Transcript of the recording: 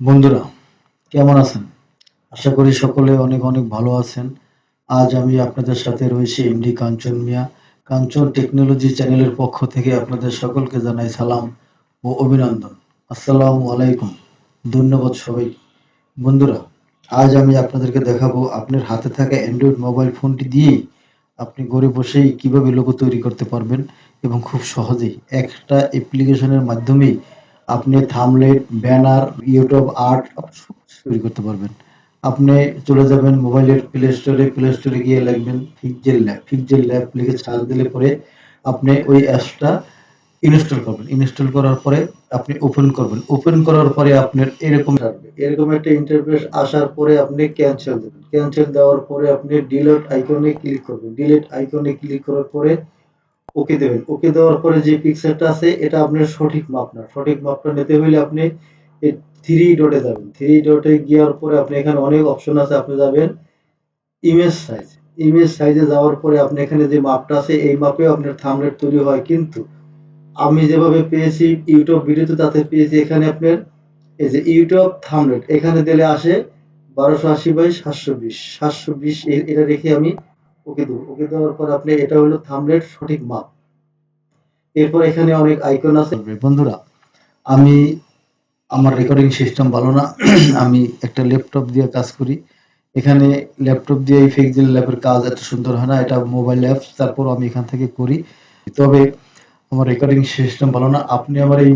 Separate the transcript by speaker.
Speaker 1: বন্ধুরা, কেমন আছেন? আশা করি সকলে অনেক অনেক ভালো আছেন। আজ আমি আপনাদের সাথে রয়েছি এমডি কাঞ্চন মিয়া। কাঞ্চন টেকনোলজি চ্যানেলের পক্ষ থেকে আপনাদের সকলকে জানাই সালাম ও অভিনন্দন। আসসালামু আলাইকুম। ধন্যবাদ সবাই। বন্ধুরা, আজ আমি আপনাদেরকে দেখাবো আপনার হাতে থাকা অ্যান্ড্রয়েড মোবাইল ফোনটি দিয়েই আপনি ঘরে বসেই কিভাবে লোগো তৈরি করতে পারবেন এবং খুব সহজেই একটা অ্যাপ্লিকেশনের মাধ্যমেই আপনি থাম্বনেল, ব্যানার, ইউটিউব আর্ট তৈরি করতে পারবেন। আপনি চলে যাবেন মোবাইলের প্লে স্টোরে গিয়ে লিখবেন পিক্সেল ল্যাব লিখে সার্চ দিলে পরে আপনি ওই অ্যাপসটা ইনস্টল করবেন। ইনস্টল করার পরে আপনি ওপেন করবেন। ওপেন করার পরে আপনার এরকম আসবে। এরকম একটা ইন্টারফেস আসার পরে আপনি ক্যান্সেল দেবেন। ক্যান্সেল দেওয়ার পরে আপনি ডিলিট আইকনে ক্লিক করবেন। ডিলিট আইকনে ক্লিক করার পরে ওকে দেবেন। ওকে দেওয়ার পরে যে পিক্সেলটা আছে এটা আপনার সঠিক মাপ না। সঠিক মাপটা নিতে হইলে আপনি এই থ্রি ডটে যাবেন। থ্রি ডটে যাওয়ার পরে আপনি এখানে অনেক অপশন আছে। আপনি যাবেন ইমেজ সাইজ। ইমেজ সাইজে যাওয়ার পরে আপনি এখানে যে মাপটা আছে এই মাপেও আপনার থাম্বনেল তৈরি হয়, কিন্তু আমি যেভাবে পেয়েছি ইউটিউব ভিডিওতে তাতে পেয়েছি এখানে আপনার এই যে ইউটিউব থাম্বনেল এখানে দিলে আসে 1280 বাই 720 720 এটা রেখে আমি ওকে দেবো। ওকে দেওয়ার পর আপনি এটা হলো থাম্বনেল সঠিক মাপ। এরপর এখানে অনেক আইকন আছে। বন্ধুরা, আমি আমার রেকর্ডিং সিস্টেম ভালো না। আমি একটা ল্যাপটপ দিয়ে কাজ করি। এখানে ল্যাপটপ দিয়ে এই পিক্সেল ল্যাবের কাজ এত সুন্দর হয় না। এটা মোবাইল অ্যাপস, তারপর আমি এখান থেকে করি। তবে আমার রেকর্ডিং সিস্টেম ভালো না। আপনি আমার এই